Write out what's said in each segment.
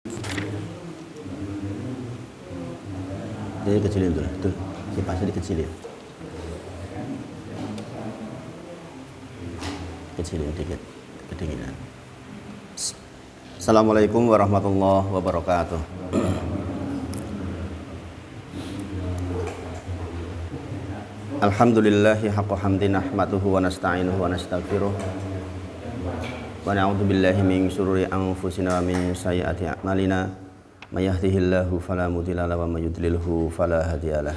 Jadi kecilin tuh, kipasnya dikecilin. Kecilin dikit, kedinginan. Assalamualaikum warahmatullahi wabarakatuh. Alhamdulillahi haqqa hamdi nahmaduhu wa nasta'inuhu wa nastaghfiruh. Wa na'udzu billahi min syururi anfusina wa min sayyiati a'malina. May yahdihillahu fala mudilla lahu wa may yudlilhu fala hadiyalah.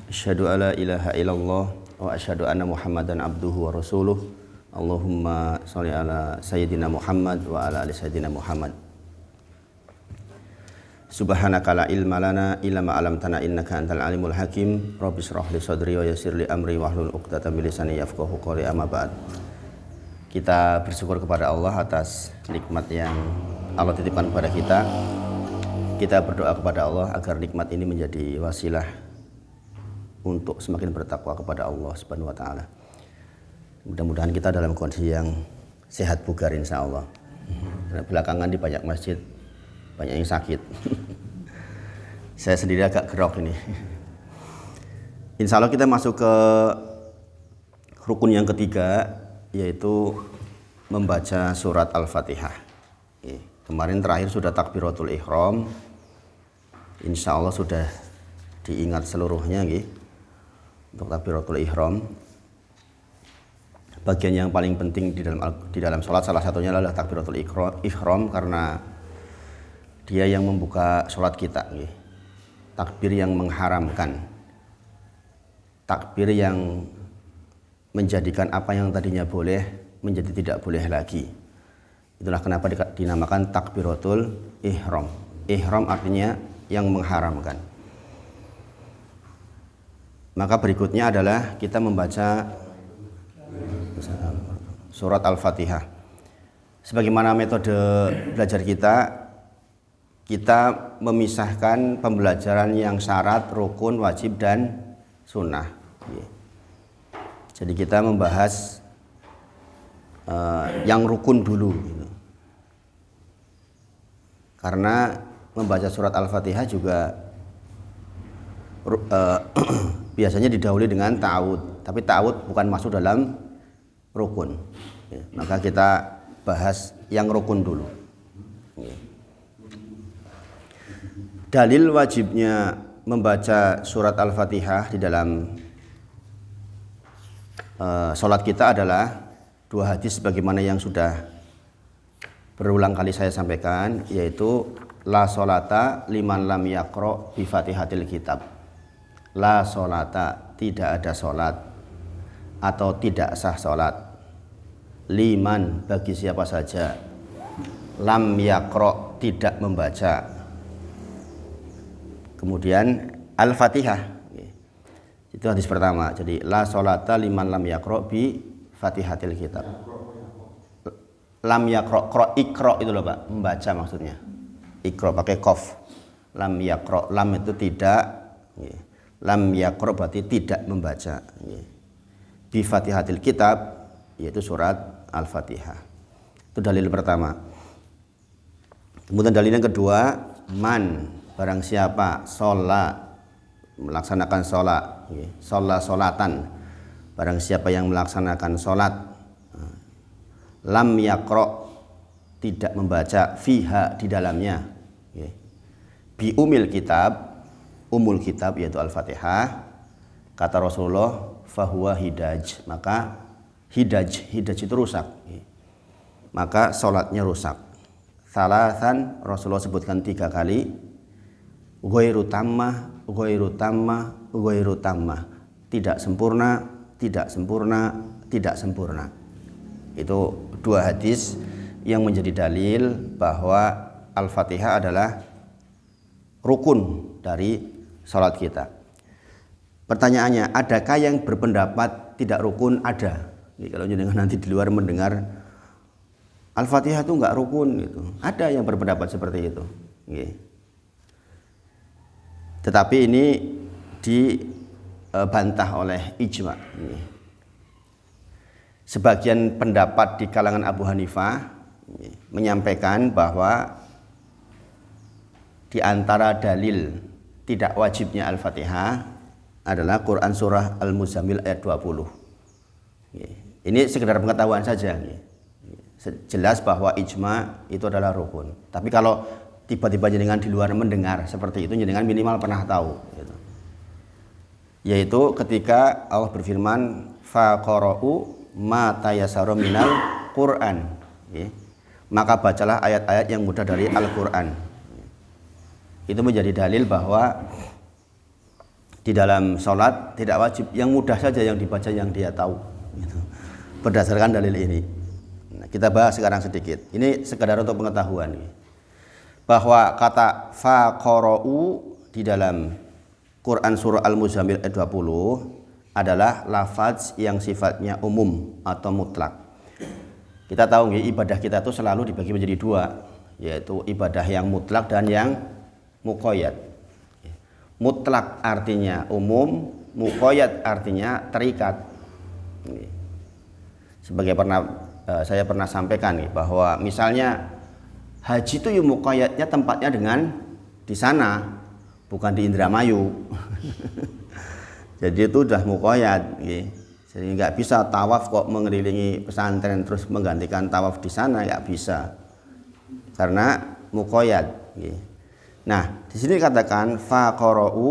Asyhadu alla ilaha illallah wa asyhadu anna Muhammadan abduhu wa rasuluh. Allahumma shalli ala sayyidina Muhammad wa ala ali sayyidina Muhammad. Subhanaka la ilma lana illa ma 'allamtana innaka antal alimul hakim. Rabbi shrah li sadri wa yassir li amri wahlul 'uqdatam min lisani yafqahu qawli. Amma ba'd. Kita bersyukur kepada Allah atas nikmat yang Allah titipkan kepada kita. Kita berdoa kepada Allah agar nikmat ini menjadi wasilah untuk semakin bertakwa kepada Allah Subhanahu wa taala. Mudah-mudahan kita dalam kondisi yang sehat bugar insya Allah. Belakangan di banyak masjid banyak yang sakit. Saya sendiri agak gerok ini. Insya Allah kita masuk ke rukun yang ketiga, yaitu membaca surat Al-Fatihah. Kemarin terakhir sudah takbiratul ihram. Insya Allah sudah diingat seluruhnya untuk takbiratul ihram. Bagian yang paling penting di dalam sholat salah satunya adalah takbiratul ihram, karena dia yang membuka sholat kita. Takbir yang mengharamkan, takbir yang menjadikan apa yang tadinya boleh menjadi tidak boleh lagi. Itulah kenapa dinamakan takbiratul ihram. Ihram artinya yang mengharamkan. Maka berikutnya adalah kita membaca surat Al-Fatihah. Sebagaimana metode belajar kita memisahkan pembelajaran yang syarat, rukun, wajib, dan sunnah. Jadi kita membahas yang rukun dulu. Karena membaca surat Al-Fatihah juga biasanya didahului dengan ta'awud, tapi ta'awud bukan masuk dalam rukun. Maka kita bahas yang rukun dulu. Dalil wajibnya membaca surat Al-Fatihah di dalam sholat kita adalah dua hadis sebagaimana yang sudah berulang kali saya sampaikan, yaitu la sholata liman lam yaqra bi fatihatil kitab. La sholata, tidak ada sholat atau tidak sah sholat, liman, bagi siapa saja, lam yaqra, tidak membaca. Kemudian Al-Fatihah, itu hadis pertama. Jadi la sholata liman lam yaqra bi fatihatil kitab. Lam yaqra, ikra itu loh Pak, membaca maksudnya. Ikra pakai qaf. Lam yaqra, lam itu tidak. Lam yaqra berarti tidak membaca. Bi fatihatil kitab, yaitu surat Al-Fatihah. Itu dalil pertama. Kemudian dalil yang kedua, man, barang siapa sholat, melaksanakan sholat, sholatan, barang siapa yang melaksanakan sholat, lam yaqra, tidak membaca, fiha, di dalamnya, bi umil kitab, umul kitab yaitu Al-Fatihah, kata Rasulullah, fahuwa hidaj, maka hidaj itu rusak, maka sholatnya rusak. Salasan, Rasulullah sebutkan 3 kali, ghairu tammah, ghairu tammah, ghairu tammah, tidak sempurna, tidak sempurna, tidak sempurna. Itu 2 hadis yang menjadi dalil bahwa Al-Fatihah adalah rukun dari sholat kita. Pertanyaannya, adakah yang berpendapat tidak rukun? Ada. Kalau nanti di luar mendengar Al-Fatihah itu enggak rukun gitu. Ada yang berpendapat seperti itu. Tetapi ini dibantah oleh ijma. Sebagian pendapat di kalangan Abu Hanifah menyampaikan bahwa di antara dalil tidak wajibnya Al-Fatihah adalah Quran surah Al-Muzammil ayat 20. Ini sekedar pengetahuan saja. Jelas bahwa ijma itu adalah rukun. Tapi kalau tiba-tiba jenengan di luar mendengar seperti itu, jenengan minimal pernah tahu. Gitu. Yaitu ketika Allah berfirman, faqara'u ma tayassara minal Qur'an. Maka bacalah ayat-ayat yang mudah dari Al-Quran. Itu menjadi dalil bahwa di dalam sholat tidak wajib, yang mudah saja yang dibaca yang dia tahu. Gitu. Berdasarkan dalil ini. Kita bahas sekarang sedikit. Ini sekadar untuk pengetahuan. Bahwa kata faqara'u di dalam Quran surah Al-Muzammil ayat 20 adalah lafaz yang sifatnya umum atau mutlak. Kita tahu ibadah kita itu selalu dibagi menjadi dua, yaitu ibadah yang mutlak dan yang muqayyad. Mutlak artinya umum, muqayyad artinya terikat. Sebagai saya pernah sampaikan bahwa misalnya haji itu muqayyadnya tempatnya dengan di sana, bukan di Indramayu. Jadi itu sudah muqayyad. Jadi nggak bisa tawaf kok mengelilingi pesantren terus menggantikan tawaf di sana, nggak bisa. Karena muqayyad. Nah, di sini katakan faqara'u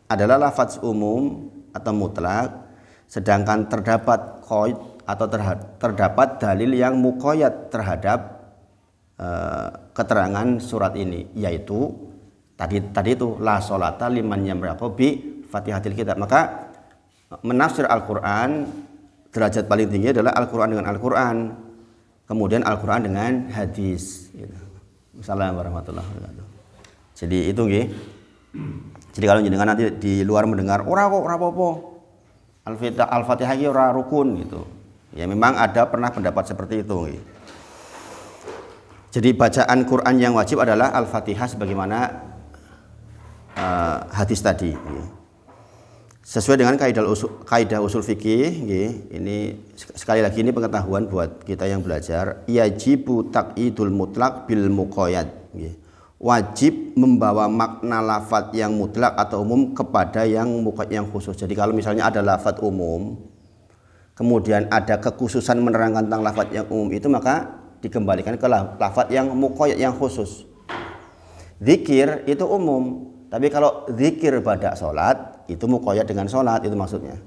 adalah lafaz umum atau mutlak, sedangkan terdapat qaid atau terdapat dalil yang muqayyad terhadap keterangan surat ini, yaitu tadi itu la sholata liman yamraqu bi Fatihatil Kitab. Maka menafsir Al-Qur'an derajat paling tinggi adalah Al-Qur'an dengan Al-Qur'an, kemudian Al-Qur'an dengan hadis. Assalamualaikum warahmatullahi wabarakatuh. Jadi itu nggih. Jadi kalau jenengan nanti di luar mendengar ora apa-apa. Al-Fatihah iki ora rukun gitu. Ya memang ada pernah pendapat seperti itu nggih. Jadi bacaan Quran yang wajib adalah Al-Fatihah sebagaimana hadis tadi. Sesuai dengan kaidah usul fikih, ini sekali lagi ini pengetahuan buat kita yang belajar. Yajibu taqyidul mutlak bil muqayyad. Wajib membawa makna lafadz yang mutlak atau umum kepada yang muqayyad yang khusus. Jadi kalau misalnya ada lafadz umum, kemudian ada kekhususan menerangkan tentang lafadz yang umum itu, maka dikembalikan ke lafadz yang muqayyad yang khusus. Zikir itu umum, tapi kalau zikir pada sholat itu muqayyad dengan sholat, itu maksudnya.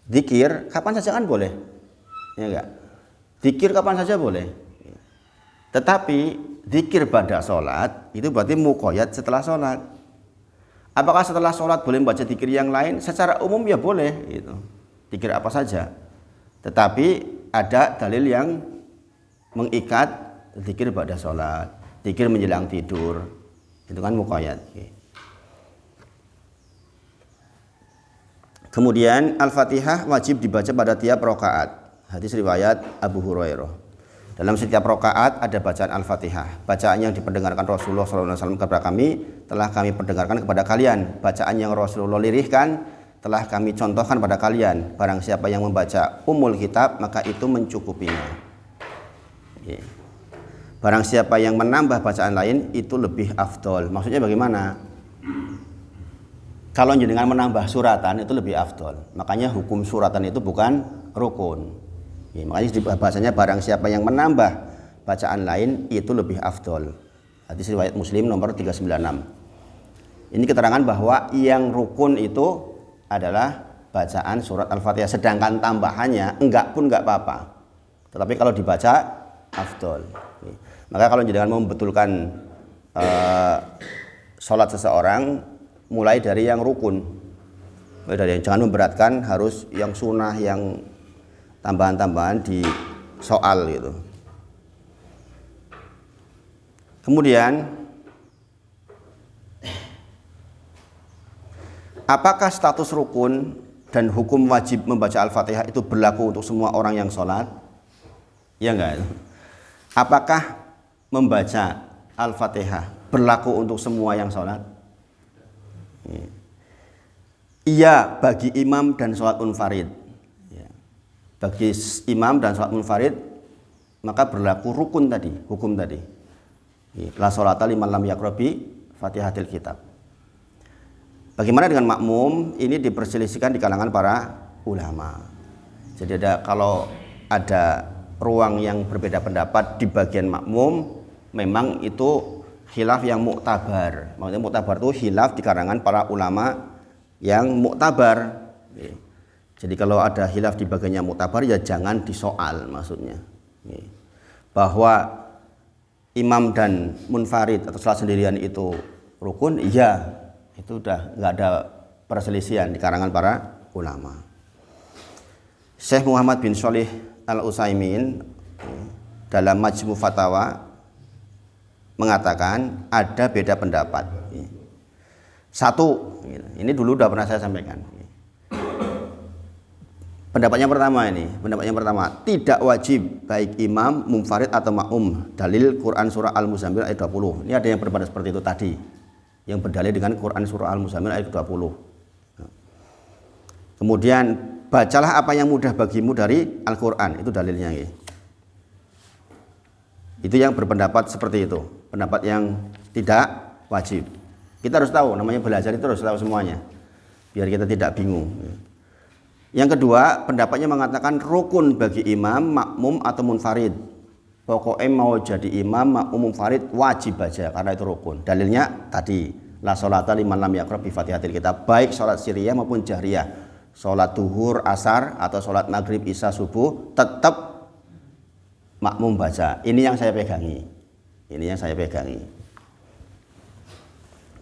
Zikir kapan saja kan boleh, ya enggak? Zikir kapan saja boleh. Tetapi zikir pada sholat itu berarti muqayyad setelah sholat. Apakah setelah sholat boleh membaca zikir yang lain? Secara umum ya boleh, gitu. Zikir apa saja. Tetapi ada dalil yang mengikat zikir pada sholat, zikir menjelang tidur, itu kan muqayyad. Kemudian Al-Fatihah wajib dibaca pada tiap rakaat. Hadis riwayat Abu Hurairah. Dalam setiap rakaat ada bacaan Al-Fatihah. Bacaan yang diperdengarkan Rasulullah SAW kepada kami telah kami perdengarkan kepada kalian. Bacaan yang Rasulullah lirihkan telah kami contohkan pada kalian. Barang siapa yang membaca Ummul Kitab maka itu mencukupinya. Barang siapa yang menambah bacaan lain itu lebih afdol. Maksudnya bagaimana? Kalau jenengan menambah suratan itu lebih afdol. Makanya hukum suratan itu bukan rukun. Makanya bahasanya barang siapa yang menambah bacaan lain itu lebih afdol. Hadis riwayat Muslim nomor 396. Ini keterangan bahwa yang rukun itu adalah bacaan surat Al-Fatihah. Sedangkan tambahannya enggak pun enggak apa-apa. Tetapi kalau dibaca afdol. Maka kalau jenengan mau membetulkan sholat seseorang, mulai dari yang rukun, jangan memberatkan, harus yang sunnah, yang tambahan-tambahan di soal gitu. Kemudian apakah status rukun dan hukum wajib membaca Al-Fatihah itu berlaku untuk semua orang yang sholat? Ya enggak? Apakah membaca Al-Fatihah berlaku untuk semua yang sholat? Iya, bagi imam dan sholat munfarid. Bagi imam dan sholat munfarid maka berlaku rukun tadi, hukum tadi. La sholata liman lam yaqra bi Fatihatil kitab. Bagaimana dengan makmum? Ini diperselisihkan di kalangan para ulama. Jadi kalau ada ruang yang berbeda pendapat di bagian makmum, memang itu khilaf yang muktabar. Maksudnya muktabar itu khilaf di kalangan para ulama yang muktabar. Jadi kalau ada khilaf di bagiannya muktabar ya jangan disoal maksudnya. Bahwa imam dan munfarid atau salat sendirian itu rukun, iya itu udah nggak ada perselisihan di kalangan para ulama. Syekh Muhammad bin Shalih Al-Utsaimin dalam Majmu' Fatawa mengatakan ada beda pendapat. Satu, ini dulu udah pernah saya sampaikan. Pendapatnya pertama, tidak wajib baik imam, munfarid atau makmum. Dalil Quran surah Al-Muzammil ayat 20. Ini ada yang berpendapat seperti itu tadi. Yang berdalil dengan Quran surah Al-Muzammil ayat 20. Kemudian bacalah apa yang mudah bagimu dari Al-Quran, itu dalilnya. Itu yang berpendapat seperti itu, pendapat yang tidak wajib. Kita harus tahu, namanya belajar itu harus tahu semuanya, biar kita tidak bingung. Yang kedua, pendapatnya mengatakan rukun bagi imam, makmum atau munfarid. Pokoknya mau jadi imam, makmum, munfarid wajib baca karena itu rukun. Dalilnya tadi, la sholata liman lam yaqra bi Fatihatil kitab, baik sholat sirriyah maupun jahriyah. Sholat duhur, asar atau sholat maghrib, isya, subuh tetap makmum baca. Ini yang saya pegangi.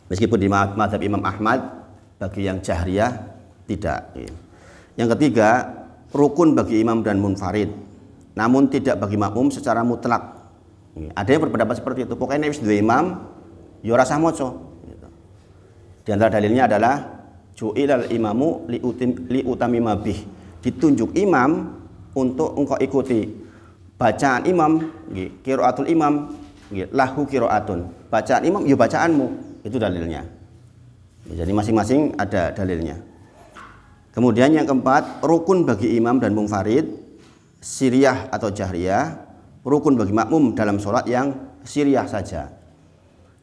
Meskipun di mazhab Imam Ahmad bagi yang jahriyah tidak. Yang ketiga, rukun bagi imam dan munfarid, namun tidak bagi makmum secara mutlak. Ada yang berpendapat seperti itu. Pokoknya wis duwe imam, ya ora usah maca. Di antara dalilnya adalah ju'ilal imamu li utamima bih. Ditunjuk imam untuk engkau ikuti. Bacaan imam, qiraatul imam, lahu qiraatun. Bacaan imam ya bacaanmu. Itu dalilnya. Jadi masing-masing ada dalilnya. Kemudian yang keempat, rukun bagi imam dan munfarid, sirriyah atau jahriyah, rukun bagi makmum dalam sholat yang sirriyah saja.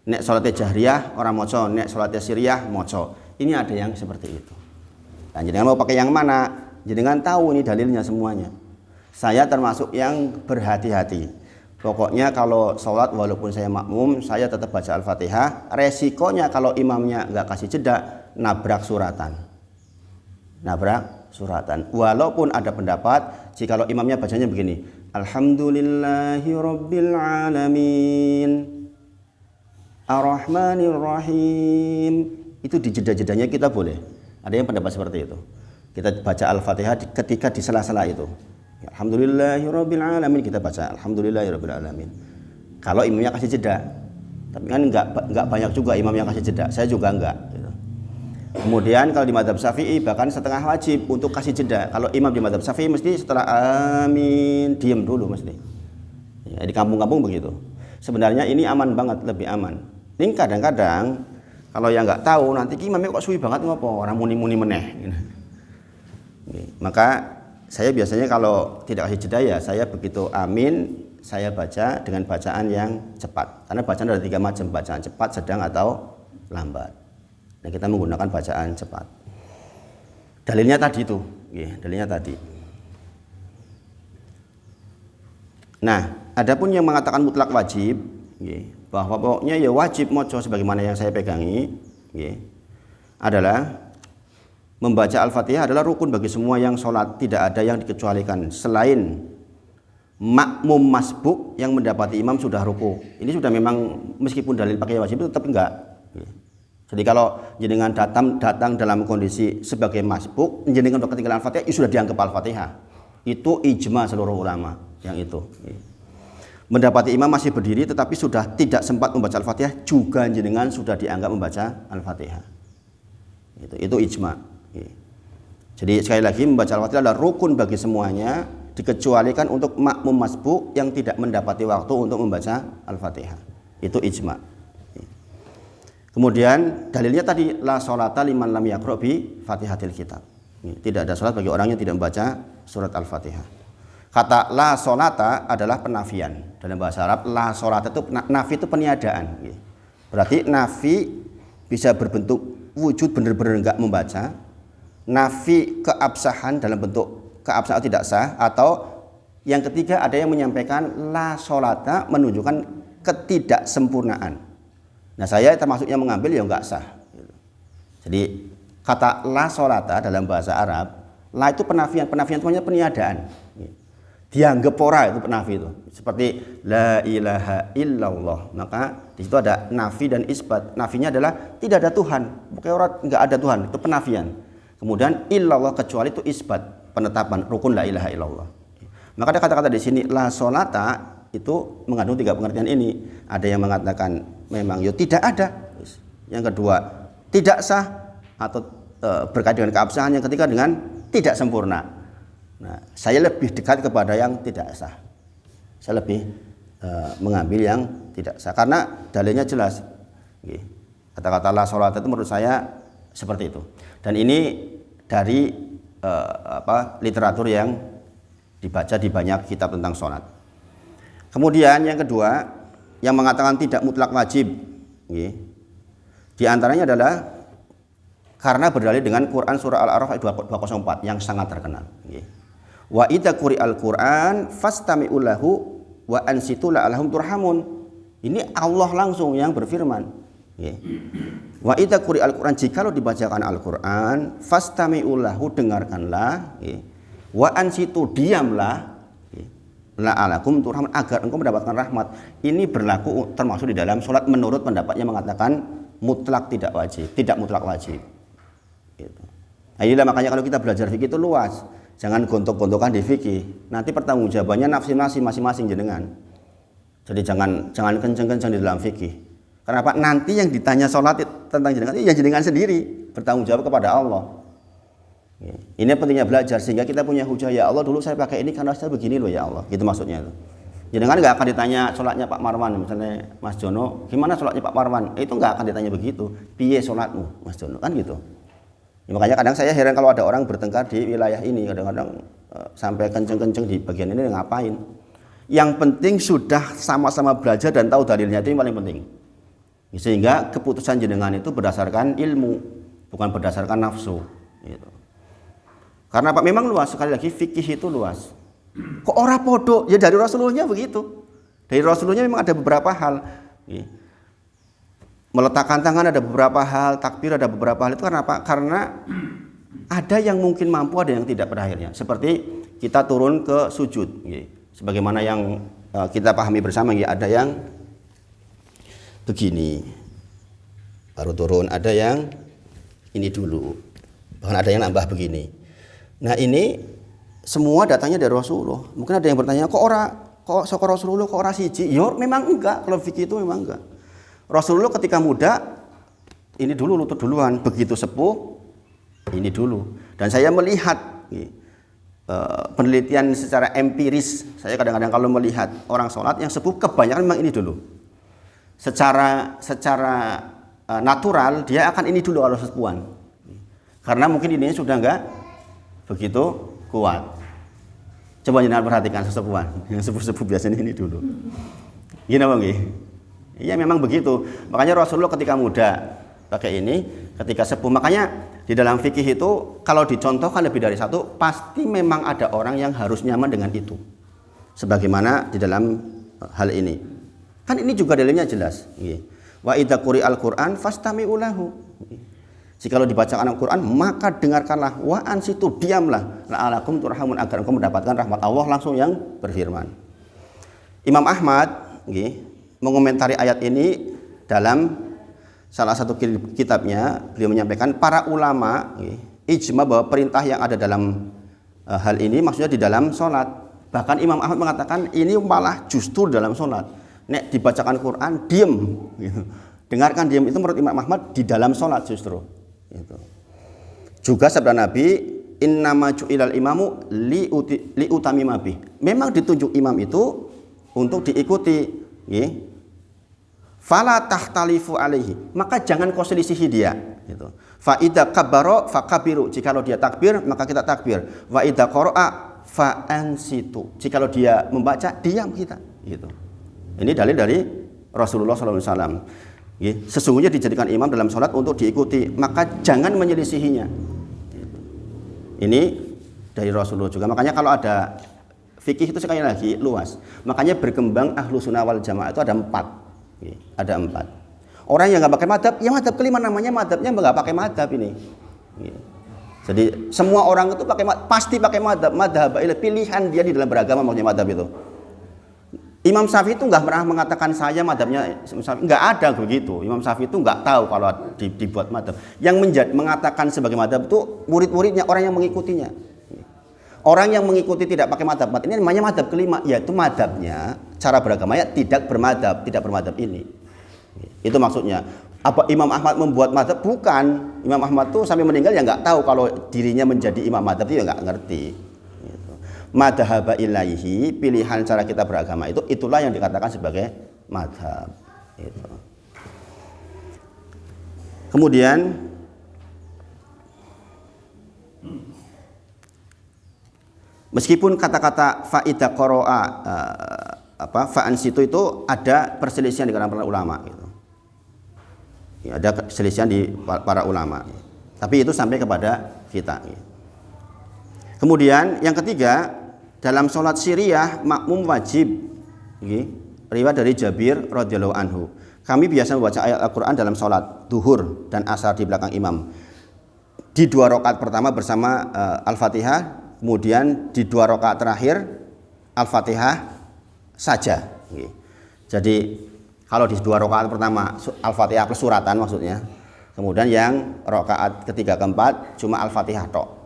Nek sholatnya jahriyah orang moco, nek sholatnya sirriyah moco. Ini ada yang seperti itu. Dan jangan mau pakai yang mana, jangan tahu ini dalilnya semuanya. Saya termasuk yang berhati-hati. Pokoknya kalau sholat walaupun saya makmum, saya tetap baca Al-Fatihah. Resikonya kalau imamnya nggak kasih jeda, nabrak suratan. Walaupun ada pendapat jikalau imamnya bacanya begini, Alhamdulillahirabbil alamin Ar-Rahmanir-Rahim, itu di jeda-jedanya kita boleh. Ada yang pendapat seperti itu. Kita baca Al-Fatihah ketika di sela-sela itu. Alhamdulillahirabbil alamin, kita baca Alhamdulillahirabbil alamin. Kalau imamnya kasih jeda. Tapi kan enggak banyak juga imam yang kasih jeda. Saya juga enggak. Kemudian kalau di mazhab Syafi'i bahkan setengah wajib untuk kasih jeda. Kalau imam di mazhab Syafi'i mesti setelah amin diam dulu mesti. Ya, di kampung-kampung begitu. Sebenarnya ini aman banget, lebih aman. Ini kadang-kadang kalau yang nggak tahu nanti imamnya kok suwi banget ngopo orang muni-muni meneh. Maka saya biasanya kalau tidak kasih jeda ya saya begitu amin saya baca dengan bacaan yang cepat. Karena bacaan ada 3 macam, bacaan cepat, sedang atau lambat. Nah, kita menggunakan bacaan cepat. Dalilnya tadi itu, dalilnya tadi. Nah, adapun yang mengatakan mutlak wajib, bahwa pokoknya ya wajib moco sebagaimana yang saya pegangi, adalah membaca Al-Fatihah adalah rukun bagi semua yang sholat, tidak ada yang dikecualikan selain makmum masbuk yang mendapati imam sudah ruku. Ini sudah memang meskipun dalil pakai wajib itu tetap enggak. Jadi kalau jenengan datang dalam kondisi sebagai masbuk, jenengan sudah ketinggalan Al-Fatihah, itu sudah dianggap Al-Fatihah. Itu ijma seluruh ulama yang itu. Mendapati imam masih berdiri tetapi sudah tidak sempat membaca Al-Fatihah, juga jenengan sudah dianggap membaca Al-Fatihah. Itu ijma. Jadi sekali lagi membaca Al-Fatihah adalah rukun bagi semuanya, dikecualikan untuk makmum masbuk yang tidak mendapati waktu untuk membaca Al-Fatihah. Itu ijma. Kemudian dalilnya tadi la sholata liman lam yaqra bi Fatihatil kitab. Tidak ada salat bagi orang yang tidak membaca surat Al-Fatihah. Kata la sholata adalah penafian. Dalam bahasa Arab la sholata itu nafi itu peniadaan. Berarti nafi bisa berbentuk wujud benar-benar enggak membaca, nafi keabsahan dalam bentuk keabsahan tidak sah, atau yang ketiga ada yang menyampaikan la sholata menunjukkan ketidaksempurnaan. Nah saya termasuk yang mengambil yang enggak sah. Jadi kata la sholata dalam bahasa Arab, la itu penafian itu hanya peniadaan. Dianggap ora itu penafi itu. Seperti la ilaha illallah. Maka di situ ada nafi dan isbat. Nafinya adalah tidak ada Tuhan. Bukan orang enggak ada Tuhan, itu penafian. Kemudian illallah kecuali itu isbat, penetapan rukun la ilaha illallah. Maka ada kata-kata di sini la sholata itu mengandung tiga pengertian ini. Ada yang mengatakan memang ya tidak ada. Yang kedua tidak sah atau berkait dengan keabsahan. Yang ketiga dengan tidak sempurna. Nah, saya lebih dekat kepada yang tidak sah. Saya lebih mengambil yang tidak sah karena dalilnya jelas. Kata-kata la sholat itu menurut saya seperti itu. Dan ini dari literatur yang dibaca di banyak kitab tentang sholat. Kemudian yang kedua yang mengatakan tidak mutlak wajib, di antaranya adalah karena berdalil dengan Quran surah Al-A'raf ayat 204 yang sangat terkenal. Wa idza quri'al Qur'an fastami'u lahu wa ansitu la'allahum turhamun. Ini Allah langsung yang berfirman. Wa idza quri'al Qur'an, jikalau dibacakan Al-Qur'an, fastami'u lahu, dengarkanlah, wa ansitu, diamlah, la'allahum turhamun, agar engkau mendapatkan rahmat. Ini berlaku termasuk di dalam salat menurut pendapat yang mengatakan mutlak tidak wajib, tidak mutlak wajib. Nah, inilah makanya kalau kita belajar fikih itu luas. Jangan gontok-gontokan di fikih. Nanti pertanggungjawabannya nafsi masing-masing jenengan. Jadi jangan kenceng-kenceng di dalam fikih. Kenapa? Nanti yang ditanya sholat tentang jenengan itu yang jenengan sendiri, bertanggung jawab kepada Allah. Ini pentingnya belajar sehingga kita punya hujah, ya Allah dulu saya pakai ini karena saya begini loh ya Allah. Gitu maksudnya itu. Jenengan nggak akan ditanya sholatnya Pak Marwan, misalnya Mas Jono, gimana sholatnya Pak Marwan? Itu nggak akan ditanya begitu. Piye sholatmu Mas Jono, kan gitu. Ya, makanya kadang saya heran kalau ada orang bertengkar di wilayah ini, kadang-kadang sampai kenceng-kenceng di bagian ini ngapain. Yang penting sudah sama-sama belajar dan tahu dalilnya, itu yang paling penting. Sehingga keputusan jenengan itu berdasarkan ilmu, bukan berdasarkan nafsu. Gitu. Karena Pak memang luas, sekali lagi fikih itu luas. Kok ora podo? Ya dari Rasulullahnya begitu. Dari Rasulullahnya memang ada beberapa hal. Meletakkan tangan ada beberapa hal, takbir ada beberapa hal, itu karena apa? Karena ada yang mungkin mampu, ada yang tidak pada akhirnya. Seperti kita turun ke sujud, sebagaimana yang kita pahami bersama, ada yang begini, baru turun, ada yang ini dulu, bahkan ada yang nambah begini. Nah ini semua datanya dari Rasulullah. Mungkin ada yang bertanya, kok Rasulullah kok ora siji? Ya memang enggak, kalau fikih itu memang enggak. Rasulullah ketika muda ini dulu lutut duluan, begitu sepuh ini dulu. Dan saya melihat penelitian secara empiris, saya kadang-kadang kalau melihat orang sholat yang sepuh kebanyakan memang ini dulu. Secara natural dia akan ini dulu kalau sepuhan. Karena mungkin ininya sudah enggak begitu kuat. Coba jangan perhatikan sesepuhan, yang sepuh-sepuh biasanya ini dulu. Gini Bang Iya memang begitu. Makanya Rasulullah ketika muda pakai ini, ketika sepuh. Makanya di dalam fikih itu kalau dicontohkan lebih dari satu, pasti memang ada orang yang harus nyaman dengan itu. Sebagaimana di dalam hal ini. Kan ini juga dalilnya jelas. Wa idza quri'al Qur'an fastami'u lahu. Jikalau dibacakan Al-Qur'an maka dengarkanlah, wa ansitu, diamlah, la'alakum turhamun, agar engkau mendapatkan rahmat Allah langsung yang berfirman. Imam Ahmad mengomentari ayat ini dalam salah satu kitabnya, beliau menyampaikan para ulama ijma bahwa perintah yang ada dalam hal ini maksudnya di dalam sholat. Bahkan Imam Ahmad mengatakan ini malah justru dalam sholat. Nek dibacakan Quran diem, gitu. Dengarkan diem, itu menurut Imam Ahmad di dalam sholat justru. Gitu. Juga sabda Nabi, innama ju'ilal imamu liutamima bih. Memang ditunjuk imam itu untuk diikuti. Fala tahtalifu alaihi, maka jangan kau selisihi dia gitu. Fa idza kabbara fakabiru, jikalau dia takbir maka kita takbir. Wa idza qara'a fa'ansitu. Jikalau dia membaca, diam kita. Gitu. Ini dalil dari Rasulullah SAW. Sesungguhnya dijadikan imam dalam sholat untuk diikuti, maka jangan menyelisihinya. Ini dari Rasulullah juga. Makanya kalau ada fikih itu sekali lagi luas. Makanya berkembang ahlu sunnah wal jamaah itu ada 4. Ada 4. Orang yang nggak pakai madhab, ya madhab kelima namanya madhabnya nggak pakai madhab ini. Jadi semua orang itu pasti pakai madhab. Madhab pilihan dia di dalam beragama maksudnya madhab itu. Imam Syafi'i itu nggak pernah mengatakan saya madhabnya, nggak ada begitu. Imam Syafi'i itu nggak tahu kalau dibuat madhab. Yang mengatakan sebagai madhab itu murid-muridnya, orang yang mengikutinya. Orang yang mengikuti tidak pakai madhab, ini namanya madhab kelima, yaitu madhabnya cara beragamanya tidak bermadhab ini. Itu maksudnya. Apa Imam Ahmad membuat madhab? Bukan. Imam Ahmad tuh sampai meninggal ya nggak tahu kalau dirinya menjadi imam madhab, itu ya nggak ngerti. Madhaba ilaihi, pilihan cara kita beragama itulah yang dikatakan sebagai madhab. Itu. Kemudian meskipun kata-kata faida qoro'a fa'ansitu itu ada perselisihan di kalangan para ulama gitu. Ya, ada perselisihan di para ulama. Tapi itu sampai kepada kita. Kemudian yang ketiga, dalam sholat siriyah makmum wajib. Riwayat dari Jabir radhiyallahu anhu. Kami biasa membaca ayat Al-Quran dalam sholat duhur dan asar di belakang imam. Di 2 rakaat pertama bersama Al-Fatihah, kemudian di 2 rakaat terakhir Al-Fatihah saja. Jadi kalau di 2 rakaat pertama Al-Fatihah plus suratan maksudnya. Kemudian yang rakaat ketiga keempat cuma Al-Fatihah tok.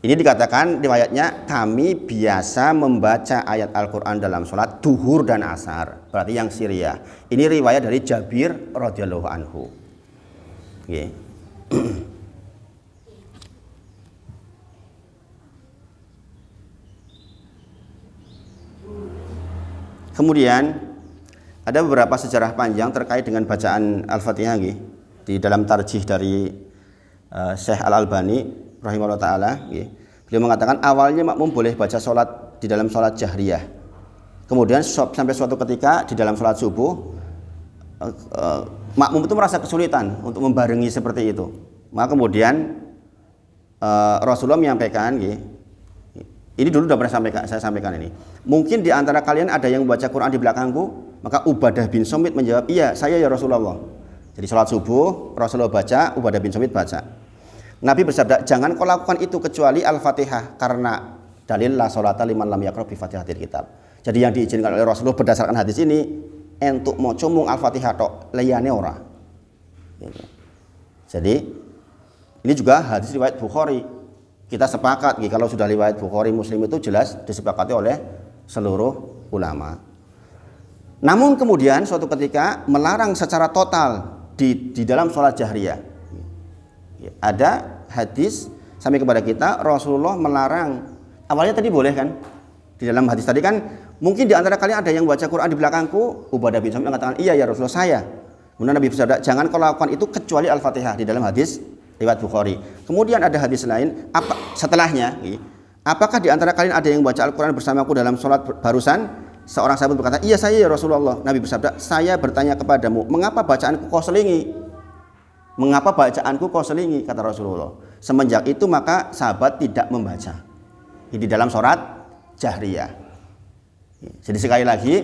Ini dikatakan riwayatnya kami biasa membaca ayat Al-Quran dalam sholat duhur dan asar. Berarti yang siriyah. Ini riwayat dari Jabir radhiyallahu anhu. Kemudian ada beberapa sejarah panjang terkait dengan bacaan Al-Fatihah di dalam tarjih dari Syekh Al-Albani rahimahullah ta'ala. Beliau mengatakan awalnya makmum boleh baca sholat di dalam sholat jahriyah. Kemudian sampai suatu ketika di dalam sholat subuh makmum itu merasa kesulitan untuk membarengi seperti itu. Maka kemudian Rasulullah menyampaikan, ini dulu sudah pernah saya sampaikan ini. Mungkin di antara kalian ada yang membaca Quran di belakangku. Maka Ubadah bin Somit menjawab, iya saya ya Rasulullah. Jadi sholat subuh Rasulullah baca, Ubadah bin Somit baca. Nabi bersabda, jangan kau lakukan itu kecuali Al-Fatihah, karena dalil la sholata liman lam yaqra bi Fatihatil kitab. Jadi yang diizinkan oleh Rasulullah berdasarkan hadis ini entuk mau mung Al-Fatihah tok, liyane ora. Jadi ini juga hadis riwayat Bukhari. Kita sepakat kalau sudah riwayat Bukhari Muslim itu jelas disepakati oleh seluruh ulama. Namun kemudian suatu ketika melarang secara total di dalam sholat jahriyah. Ada hadis sampai kepada kita Rasulullah melarang. Awalnya tadi boleh kan? Di dalam hadis tadi kan mungkin di antara kalian ada yang baca Quran di belakangku. Ubadah bin Samit mengatakan, iya ya Rasulullah saya. Kemudian Nabi bersabda, jangan kau lakukan itu kecuali Al-Fatihah, di dalam hadis riwayat Bukhari. Kemudian ada hadis lain setelahnya, apakah di antara kalian ada yang baca Al-Quran bersamaku dalam sholat barusan? Seorang sahabat berkata, iya saya ya Rasulullah. Nabi bersabda, saya bertanya kepadamu, mengapa bacaanku kau selingi? Mengapa bacaanku kau selingi? Kata Rasulullah. Semenjak itu maka sahabat tidak membaca di dalam sholat jahriyah. Jadi sekali lagi,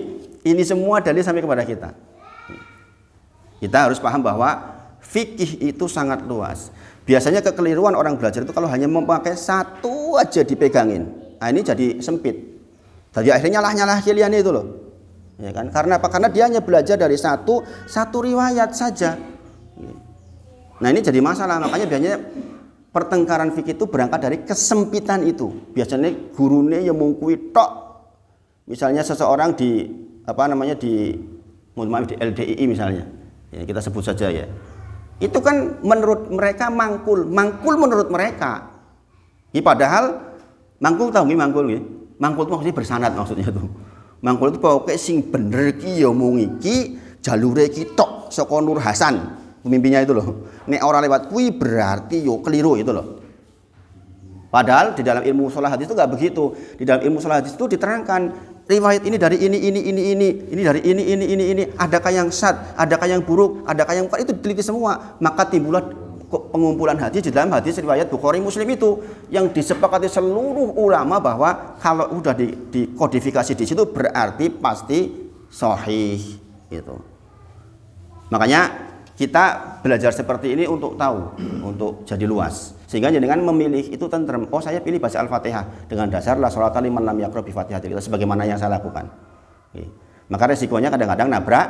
ini semua dalil sampai kepada kita. Kita harus paham bahwa fikih itu sangat luas. Biasanya kekeliruan orang belajar itu kalau hanya memakai satu aja dipegangin. Nah, ini jadi sempit. Jadi akhirnya nyalah kalian itu loh. Ya kan? Karena apa? Karena dia hanya belajar dari satu riwayat saja. Nah, ini jadi masalah. Makanya biasanya pertengkaran fikih itu berangkat dari kesempitan itu. Biasanya gurunya yang mengkui tok. Misalnya seseorang di di LDII misalnya. Ya, kita sebut saja ya. Itu kan menurut mereka mangkul menurut mereka. Ya, padahal mangkul tahu nggih mangkul nggih. Mangkul itu maksudnya bersanad maksudnya tuh. Mangkul itu pokoknya sing bener ki ya mung iki jalure ki tok saka Nur Hasan. Pemimpinnya itu loh. Nek ora lewat kuwi berarti yo keliru itu loh. Padahal di dalam ilmu mustalah hadis itu nggak begitu. Di dalam ilmu mustalah hadis itu diterangkan riwayat ini dari ini dari ini. Adakah yang syadz, adakah yang buruk, adakah yang itu diteliti semua. Maka timbullah pengumpulan hadis di dalam hadis riwayat Bukhari Muslim itu yang disepakati seluruh ulama bahwa kalau udah dikodifikasi di situ berarti pasti sahih gitu. Makanya kita belajar seperti ini untuk tahu, untuk jadi luas. Sehingga dengan memilih itu tentrem. Oh, saya pilih baca Al-Fatihah dengan dasar la sholata liman lam yaqra bi Fatihatil Kitab sebagaimana yang saya lakukan. Oke. Maka resikonya kadang-kadang nabrak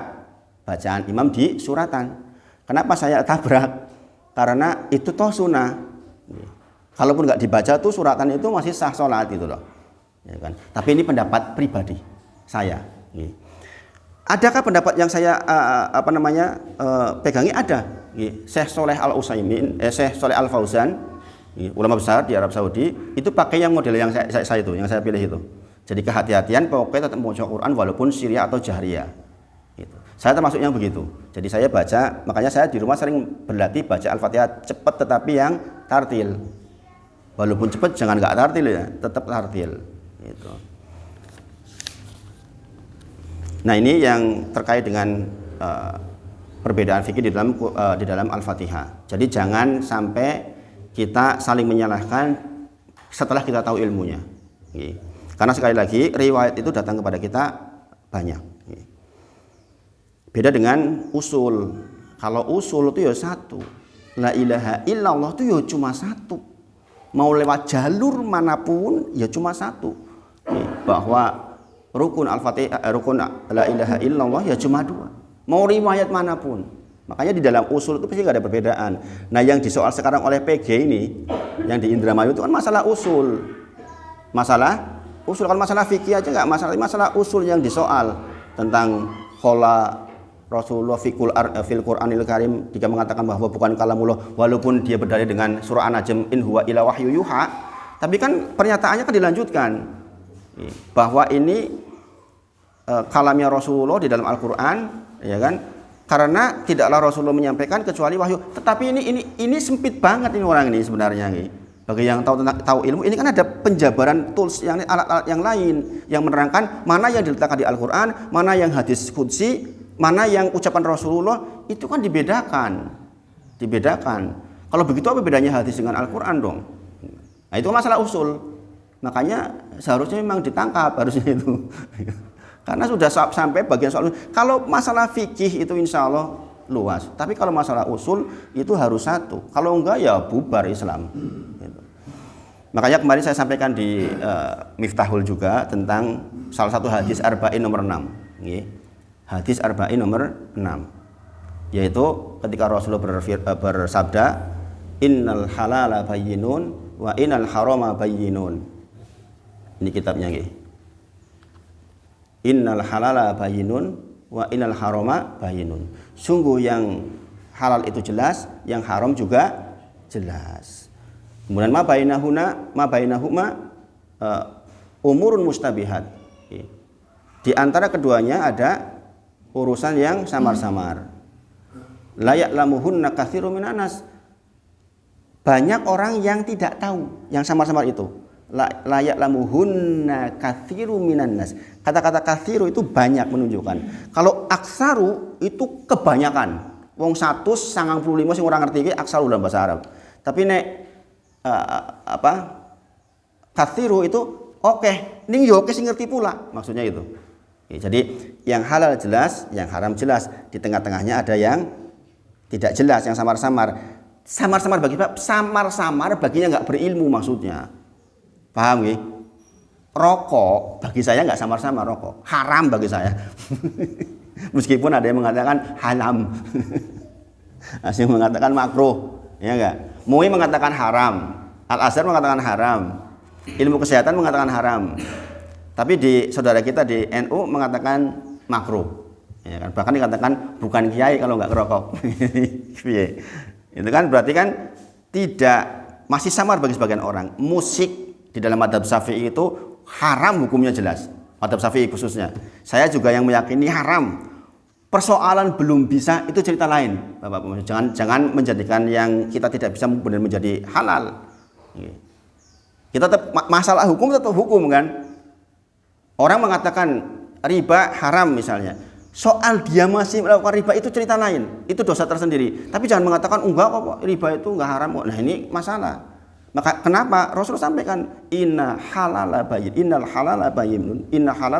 bacaan imam di suratan. Kenapa saya tabrak? Karena itu toh sunnah. Kalaupun nggak dibaca tuh suratan itu masih sah sholat gitu loh. Ya kan? Tapi ini pendapat pribadi saya. Adakah pendapat yang saya pegangi? Ada. Syekh Sholeh Al-Utsaimin, Syekh Sholeh Al-Fauzan, ulama besar di Arab Saudi, itu pakai yang model yang saya itu, yang saya pilih itu. Jadi kehati-hatian pokoknya tetap membaca Quran walaupun syiriah atau jahriyah. Gitu. Saya termasuk yang begitu. Jadi saya baca, makanya saya di rumah sering berlatih baca Al-Fatihah cepat tetapi yang tartil. Walaupun cepat jangan nggak tartil ya, tetap tartil. Gitu. Nah ini yang terkait dengan perbedaan fikih di dalam Al-Fatihah. Jadi jangan sampai kita saling menyalahkan setelah kita tahu ilmunya. Karena sekali lagi riwayat itu datang kepada kita banyak. Beda dengan usul. Kalau usul itu ya satu. La ilaha illallah itu ya cuma satu. Mau lewat jalur manapun ya cuma satu. Bahwa rukun Al-Fatihah, rukun la ilaha illallah ya cuma dua. Mau riwayat manapun. Makanya di dalam usul itu pasti nggak ada perbedaan. Nah yang disoal sekarang oleh PG ini, yang di Indramayu itu kan masalah usul. Masalah usul, kan masalah fikih aja nggak masalah usul yang disoal tentang qala Rasulullah fil Qur'anil Karim, jika mengatakan bahwa bukan kalamullah walaupun dia berdalil dengan surah An-Najm in huwa illa wahyu yuha. Tapi kan pernyataannya kan dilanjutkan bahwa ini kalamnya Rasulullah di dalam Al-Quran, ya kan? Karena tidaklah Rasulullah menyampaikan kecuali wahyu. Tetapi ini sempit banget ini orang ini sebenarnya. Bagi yang tahu ilmu, ini kan ada penjabaran tools yang alat-alat yang lain yang menerangkan mana yang diletakkan di Al-Quran, mana yang hadis qudsi, mana yang ucapan Rasulullah, itu kan dibedakan. Kalau begitu apa bedanya hadis dengan Al-Quran dong? Nah itu masalah usul. Makanya seharusnya memang ditangkap harusnya itu. Karena sudah sampai bagian soal. Kalau masalah fikih itu insya Allah luas. Tapi kalau masalah usul itu harus satu. Kalau enggak ya bubar Islam. Gitu. Makanya kemarin saya sampaikan di Miftahul juga tentang salah satu hadis Arba'in nomor 6. Hadis Arba'in nomor 6. Yaitu ketika Rasulullah bersabda, Innal halala bayyinun wa innal harama bayyinun. Ini kitabnya Innal halala bayyinun wa innal harama bayyinun. Sungguh yang halal itu jelas, yang haram juga jelas. Kemudian ma bainahuma umurun mustabihat. Di antara keduanya ada urusan yang samar-samar. La ya'lamuhunna katsirun minan nas. Banyak orang yang tidak tahu yang samar-samar itu. La ya'lamuhunna katsirun minan nas. Kata-kata katsiru itu banyak menunjukkan. Kalau aksaru itu kebanyakan. Wong 195 sing orang ngerti iki aksaru dalam bahasa Arab. Tapi nek katsiru itu oke, ning yo oke sing ngerti pula. Maksudnya itu. Jadi yang halal jelas, yang haram jelas. Di tengah-tengahnya ada yang tidak jelas, yang samar-samar. Samar-samar bagi samar-samar baginya enggak berilmu maksudnya. Paham nggih? Rokok bagi saya nggak samar-samar rokok, haram bagi saya. Meskipun ada yang mengatakan haram, ada yang mengatakan makruh, ya enggak? MUI mengatakan haram, Al-Azhar mengatakan haram, ilmu kesehatan mengatakan haram. Tapi di saudara kita di NU mengatakan makruh, ya kan? Bahkan dikatakan bukan kiai kalau nggak ngerokok. Itu kan berarti kan tidak, masih samar bagi sebagian orang. Musik di dalam madzhab Syafi'i itu haram hukumnya jelas. Madzhab Syafi'i khususnya. Saya juga yang meyakini haram. Persoalan belum bisa itu cerita lain, Bapak. Jangan menjadikan yang kita tidak bisa benar menjadi halal. Kita tetap masalah hukum tetap hukum kan. Orang mengatakan riba haram misalnya. Soal dia masih melakukan riba itu cerita lain. Itu dosa tersendiri. Tapi jangan mengatakan enggak kok riba itu enggak haram kok. Nah ini masalah. Maka kenapa Rasul sampaikan innal halala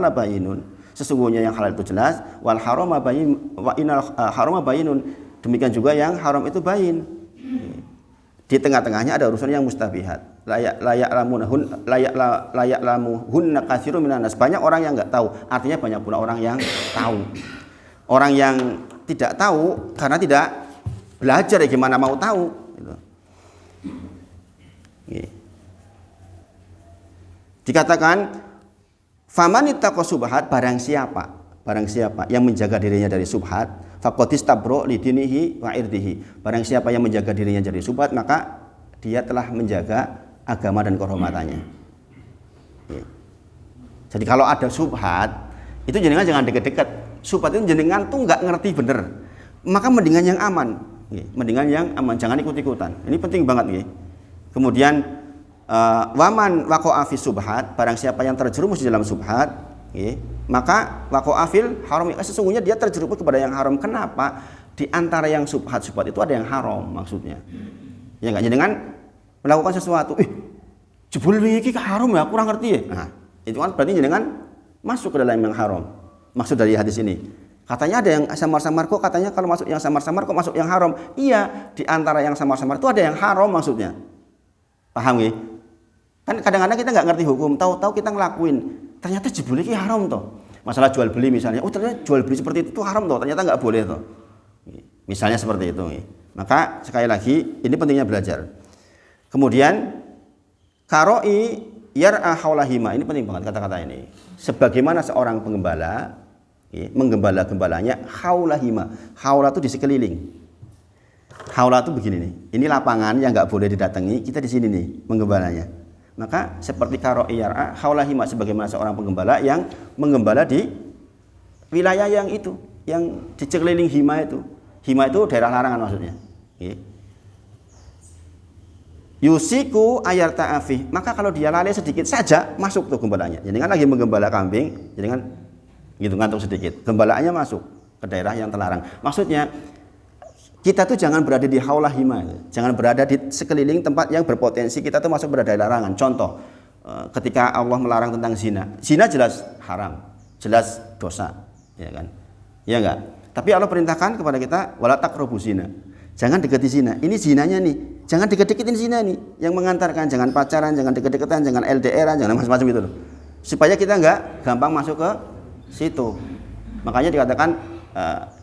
bayyinun. Sesungguhnya yang halal itu jelas, wal harama bayyin wa innal harama bayyinun. Demikian juga yang haram itu bayyin. Di tengah-tengahnya ada urusan yang mustabihat. Layak lamuhunna katsirun minan nas. Banyak orang yang enggak tahu. Artinya banyak pula orang yang tahu. Orang yang tidak tahu karena tidak belajar ya gimana mau tahu gitu. Dikatakan faman ittaqa subhat, barang siapa yang menjaga dirinya dari subhat, faqad istabra li dinihi wa irdihi. Barang siapa yang menjaga dirinya dari subhat, maka dia telah menjaga agama dan kehormatannya. Jadi kalau ada subhat, itu jenengan jangan dekat-dekat. Subhat itu jenengan tuh nggak ngerti bener. Maka mendingan yang aman. Mendingan yang aman, jangan ikut-ikutan. Ini penting banget nih. Kemudian waman waqa'a fi subhat, barang siapa yang terjerumus di dalam subhat, maka waqa'a fil haram, sesungguhnya dia terjerumus kepada yang haram. Kenapa? Di antara yang subhat itu ada yang haram maksudnya. Ya enggak, jenengan melakukan sesuatu, jebul iki haram ya, kurang ngerti ya. Nah, itu kan berarti jenengan masuk ke dalam yang haram. Maksud dari hadis ini. Katanya ada yang samar-samar, kok katanya kalau masuk yang samar-samar kok masuk yang haram. Iya, di antara yang samar-samar itu ada yang haram maksudnya. Paham ya? Kan kadang-kadang kita nggak ngerti hukum, tahu-tahu kita ngelakuin, ternyata jebule iki haram toh. Masalah jual beli misalnya, ternyata jual beli seperti itu haram toh, ternyata nggak boleh toh. Misalnya seperti itu. Maka sekali lagi ini pentingnya belajar. Kemudian karoi yar'a haulahima, ini penting banget kata-kata ini. Sebagaimana seorang penggembala menggembala gembalanya haulahima. Haula itu di sekeliling. Haula itu begini nih. Ini lapangan yang nggak boleh didatangi. Kita di sini nih menggembalanya. Maka seperti karoi yar'a haulahima, sebagaimana seorang penggembala yang menggembala di wilayah yang itu, yang di sekeliling hima itu. Hima itu daerah larangan maksudnya. Yusiku ayar ta'afih, maka kalau dia lalai sedikit saja masuk tuh gembalanya. Jadi kan lagi menggembala kambing, jadi kan gitu ngantuk sedikit, gembalaannya masuk ke daerah yang terlarang. Maksudnya kita tuh jangan berada di haulah hima, jangan berada di sekeliling tempat yang berpotensi kita tuh masuk berada di larangan. Contoh, ketika Allah melarang tentang zina, zina jelas haram, jelas dosa, ya kan? Ya enggak? Tapi Allah perintahkan kepada kita wala taqrabu zina. Jangan dekati zina. Ini zinanya nih. Jangan deket-deketin zina nih. Yang mengantarkan, jangan pacaran, jangan deket-deketan, jangan LDR-an, jangan macam-macam itu loh. Supaya kita enggak gampang masuk ke situ. Makanya dikatakan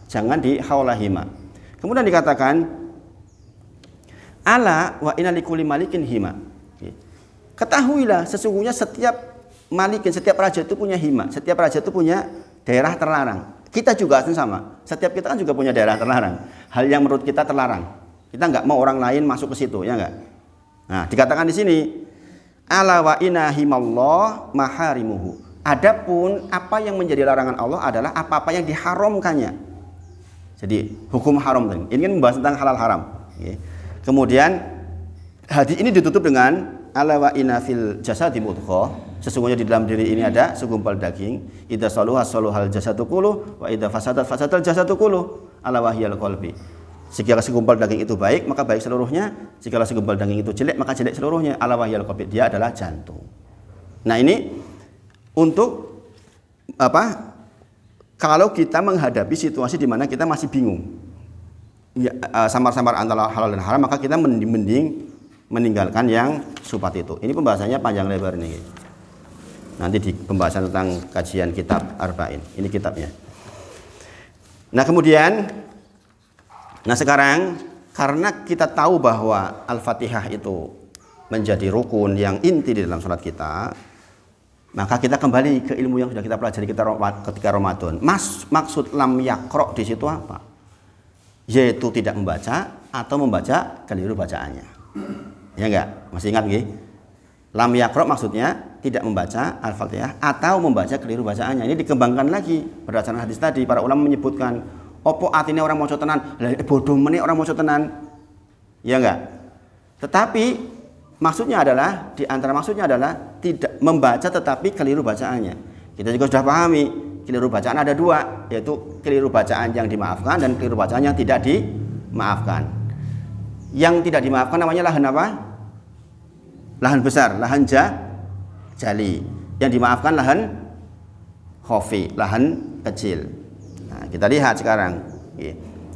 jangan di haulahima. Kemudian dikatakan ala wa inna likulli malikin hima. Ketahuilah sesungguhnya setiap malikin, setiap raja itu punya hima. Setiap raja itu punya daerah terlarang. Kita juga sama. Setiap kita kan juga punya daerah terlarang. Hal yang menurut kita terlarang. Kita nggak mau orang lain masuk ke situ, ya nggak? Nah, dikatakan di sini, ala wa inna himallah maharimuhu. Adapun apa yang menjadi larangan Allah adalah apa-apa yang diharamkannya. Jadi hukum haram ini kan membahas tentang halal haram. Kemudian hadis ini ditutup dengan ala wa inna fil jasadi mudghah. Sesungguhnya di dalam diri ini ada segumpal daging. Idza saluha saluhal jasadu kullu wa idza fasadat fasadal jasadu kullu. Ala wahyal qalbi. Jika segumpal daging itu baik, maka baik seluruhnya. Jika segumpal daging itu jelek, maka jelek seluruhnya. Ala wahyal qalbi. Dia adalah jantung. Nah, ini untuk apa? Kalau kita menghadapi situasi di mana kita masih bingung. Ya, samar-samar antara halal dan haram, maka kita mending meninggalkan yang subhat itu. Ini pembahasannya panjang lebar nih. Nanti di pembahasan tentang kajian kitab Arba'in. Ini kitabnya. Nah kemudian, sekarang karena kita tahu bahwa Al-Fatihah itu menjadi rukun yang inti di dalam sholat kita, maka kita kembali ke ilmu yang sudah kita pelajari ketika Ramadan. Maksud lam yakro di situ apa? Yaitu tidak membaca atau membaca keliru bacaannya. Ya enggak? Masih ingat nggih? Lam yakro maksudnya tidak membaca Al-Fatihah atau membaca keliru bacaannya. Ini dikembangkan lagi berdasarkan hadis tadi. Para ulama menyebutkan opo atine orang maca tenan, bodoh meneh orang maca tenan. Ya enggak? Tetapi Maksudnya adalah, di antara maksudnya adalah tidak membaca tetapi keliru bacaannya. Kita juga sudah pahami, keliru bacaan ada dua, yaitu keliru bacaan yang dimaafkan dan keliru bacaan yang tidak dimaafkan. Yang tidak dimaafkan namanya lahan apa? Lahan besar, lahan jali. Yang dimaafkan lahan khafi, lahan kecil. Nah, kita lihat sekarang.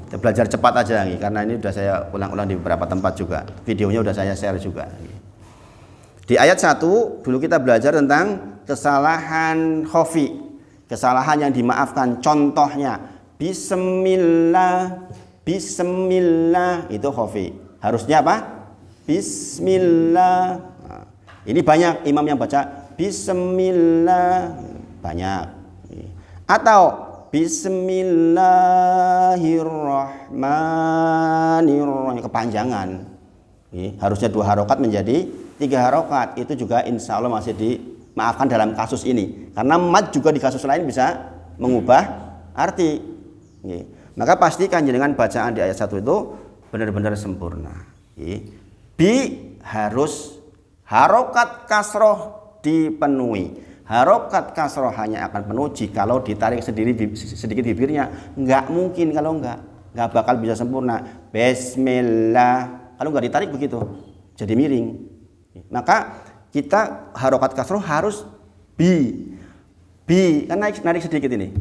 Kita belajar cepat aja karena ini sudah saya ulang-ulang di beberapa tempat juga. Videonya sudah saya share juga. Di ayat 1 dulu kita belajar tentang kesalahan khafi, kesalahan yang dimaafkan. Contohnya bismillah, bismillah itu khafi. Harusnya apa? Bismillah. Nah, ini banyak imam yang baca bismillah, banyak. Atau bismillahirrahmanirrahim, kepanjangan. Harusnya 2 harokat menjadi 3 harokat. Itu juga insya Allah masih dimaafkan dalam kasus ini. Karena mad juga di kasus lain bisa mengubah arti. Maka pastikan jenengan bacaan di ayat 1 itu benar-benar sempurna. Bi harus harokat kasroh dipenuhi. Harokat kasroh hanya akan penuh jikalau ditarik sendiri sedikit bibirnya. Enggak mungkin kalau enggak bakal bisa sempurna. Bismillah. Kalau enggak ditarik begitu, jadi miring. Maka kita harokat kasroh harus bi kan narik sedikit ini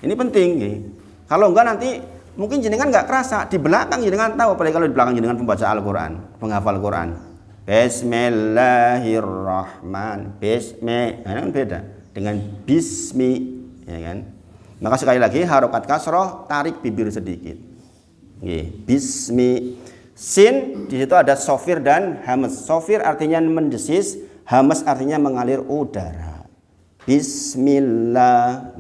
penting. Kalau enggak nanti mungkin jenengan enggak kerasa, di belakang jenengan tahu, apalagi kalau di belakang jenengan pembaca Al-Quran, penghafal Quran. Bismillahirrahman, kan beda dengan bismi, ya kan? Maka sekali lagi harokat kasroh, tarik bibir sedikit. Bismi. Sin di situ ada sofir dan hamas. Sofir artinya mendesis, hamas artinya mengalir udara. Bismillah.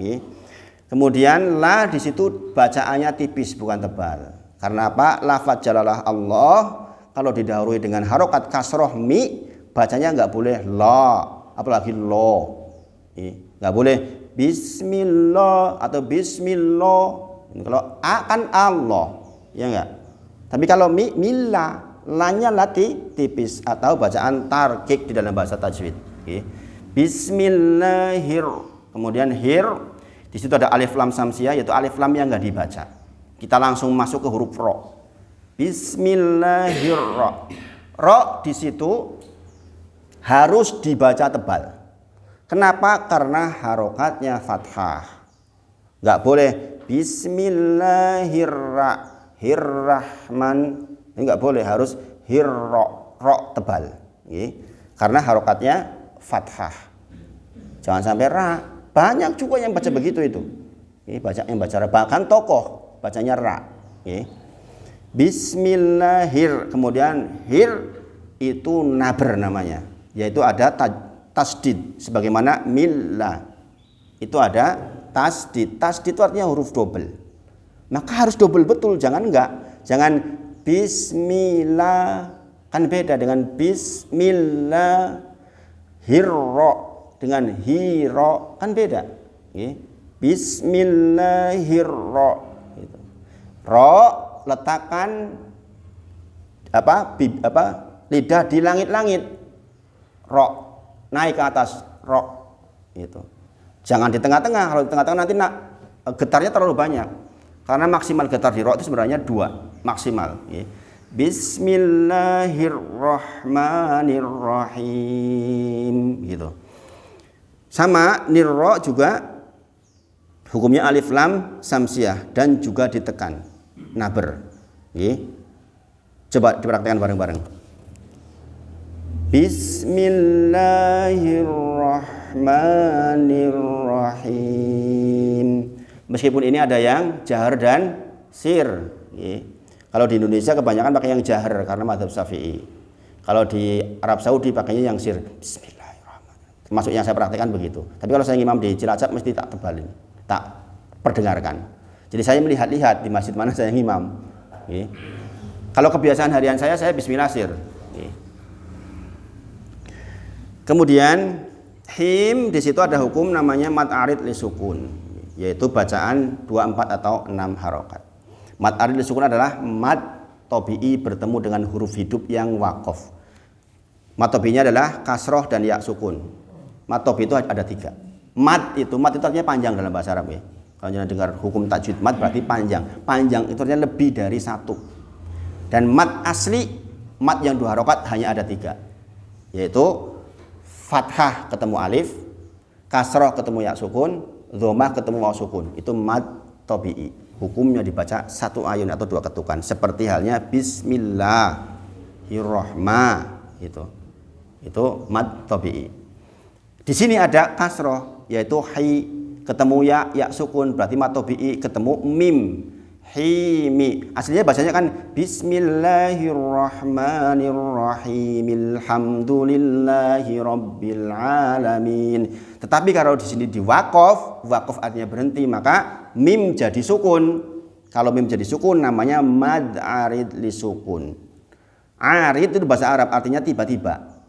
Kemudian la di situ bacaannya tipis bukan tebal. Karena apa? Lafaz jalalah Allah kalau didahului dengan harokat kasroh mi, bacanya nggak boleh la, apalagi lo. Nggak boleh bismillah atau bismillah. Kalau a kan Allah, ya enggak? Tapi kalau milla, lanya lati tipis atau bacaan tarkik di dalam bahasa tajwid. Bismillahir, kemudian hir, di situ ada alif lam samsiah, yaitu alif lam yang nggak dibaca. Kita langsung masuk ke huruf ro. Bismillahirrahmanirrahim. Ro di situ harus dibaca tebal. Kenapa? Karena harokatnya fathah. Nggak boleh Bismillahirrahmanirrahim. Ini nggak boleh, harus ro tebal. Karena harokatnya fathah. Jangan sampai ra. Banyak juga yang baca begitu itu. Yang baca ra, bahkan tokoh bacanya ra. Bismillahir, kemudian hir itu naber namanya, yaitu ada tasdid sebagaimana millah. Itu ada tasdid. Tasdid itu artinya huruf double. Maka harus double betul, jangan bismillah, kan beda dengan bismillah. Hirro dengan hiro kan beda. Bismillahirro. Ro letakkan lidah di langit-langit. Ro naik ke atas, ro itu. Jangan di tengah-tengah. Kalau di tengah-tengah nanti getarnya terlalu banyak. Karena maksimal getar di ro itu sebenarnya 2 maksimal. Bismillahirrahmanirrahim gitu. Sama nirro juga hukumnya alif lam samsiah dan juga ditekan naber. Coba dipraktikkan bareng-bareng. Bismillahirrahmanirrahim. Meskipun ini ada yang jahar dan sir. Kalau di Indonesia kebanyakan pakai yang jahar karena mazhab Syafi'i. Kalau di Arab Saudi pakainya yang sir. Bismillahirrahmanirrahim. Termasuk yang saya praktikkan begitu. Tapi kalau saya ngimam di Cilacap mesti tak tebalin, tak perdengarkan. Jadi saya melihat-lihat di masjid mana saya ngimam. Kalau kebiasaan harian saya bismillah sir. Kemudian him di situ ada hukum namanya mad arid li sukun, yaitu bacaan 24 atau 6 harokat. Mad arid li sukun adalah mad tabi'i bertemu dengan huruf hidup yang wakof. Mad tabi'inya adalah kasroh dan ya sukun. Mad tabi'i itu ada 3. Mad itu artinya panjang dalam bahasa Arab ya. Kalau jangan dengar hukum tajwid mad berarti panjang. Panjang itu artinya lebih dari 1. Dan mad asli, mad yang 2 harokat hanya ada 3. Yaitu fathah ketemu alif, kasroh ketemu ya sukun, dhammah ketemu waw sukun. Itu mad tabi'i. Hukumnya dibaca 1 ayun atau 2 ketukan. Seperti halnya bismillahirrahmanirrahim. Itu mad tabi'i. Di sini ada kasroh yaitu hi ketemu ya sukun berarti mad tabi'i ketemu mim. Himi. Aslinya bahasanya kan bismillahirrahmanirrahim. Alhamdulillahi rabbil alamin. Tetapi kalau di sini di waqaf artinya berhenti, maka mim jadi sukun. Kalau mim jadi sukun namanya mad arid li sukun. Arid itu bahasa Arab artinya tiba-tiba.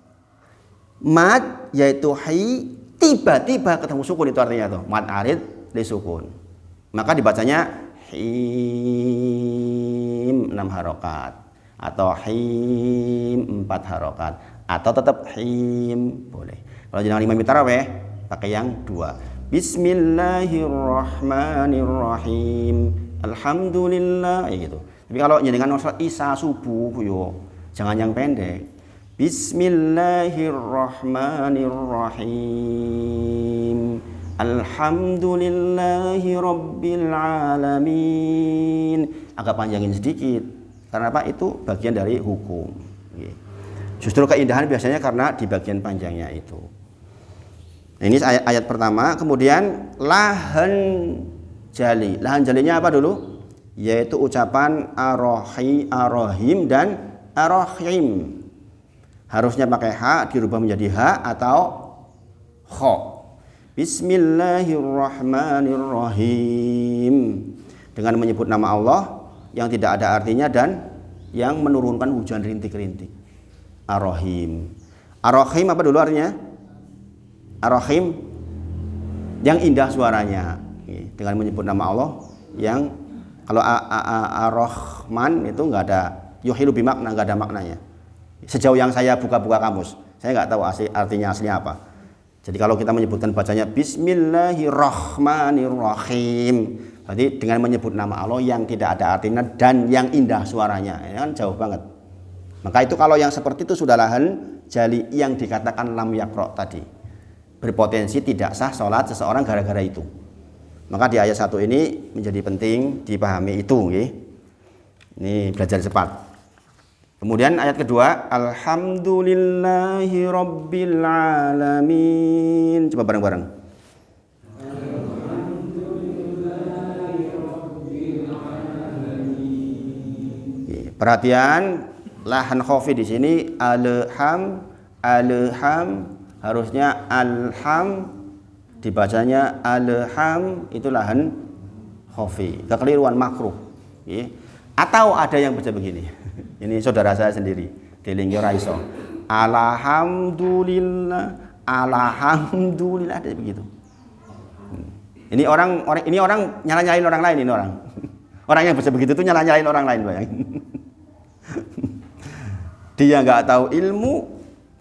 Mad yaitu hi tiba-tiba ketemu sukun itu artinya tuh mad arid li sukun. Maka dibacanya him 6 harokat atau him 4 harokat atau tetap him boleh. Kalau jangan imam tarawih pakai yang 2. Bismillahirrahmanirrahim. Alhamdulillah ya gitu. Tapi kalau jenengan sholat isya subuh yo jangan yang pendek. Bismillahirrahmanirrahim. Alhamdulillahi rabbil alamin. Agak panjangin sedikit. Karena apa? Itu bagian dari hukum. Justru keindahan biasanya karena di bagian panjangnya itu. Ini ayat pertama. Kemudian lahan jali. Lahan jalinya apa dulu? Yaitu ucapan arrohim dan arrohim. Harusnya pakai ha, dirubah menjadi ha atau kho. Bismillahirrahmanirrahim. Dengan menyebut nama Allah yang tidak ada artinya dan yang menurunkan hujan rintik-rintik. Ar-Rahim. Ar-Rahim apa dulu artinya? Ar-Rahim yang indah suaranya. Dengan menyebut nama Allah yang kalau Ar-Rahman itu enggak ada yuhilu bimakna, enggak ada maknanya. Sejauh yang saya buka-buka kamus, saya enggak tahu artinya aslinya apa. Jadi kalau kita menyebutkan bacanya Bismillahirrahmanirrahim, berarti dengan menyebut nama Allah yang tidak ada artinya dan yang indah suaranya, ya kan jauh banget. Maka itu kalau yang seperti itu sudah lahan jali yang dikatakan lam yakro tadi, berpotensi tidak sah sholat seseorang gara-gara itu. Maka di ayat 1 ini menjadi penting dipahami itu. Ini belajar cepat. Kemudian ayat kedua, alhamdulillahi rabbil alamin. Coba bareng-bareng. Alhamdulillahi rabbil alamin. Perhatian, lahan khafi di sini alham harusnya alham dibacanya alham itu lahan khafi. Kekeliruan makruh. Atau ada yang baca begini. Ini saudara saya sendiri, delingnya raiso. Alhamdulillah ada begitu. Ini orang nyala-nyalain orang lain ini orang. Orang yang baca begitu tuh nyala-nyalain orang lain, bayangin. Dia nggak tahu ilmu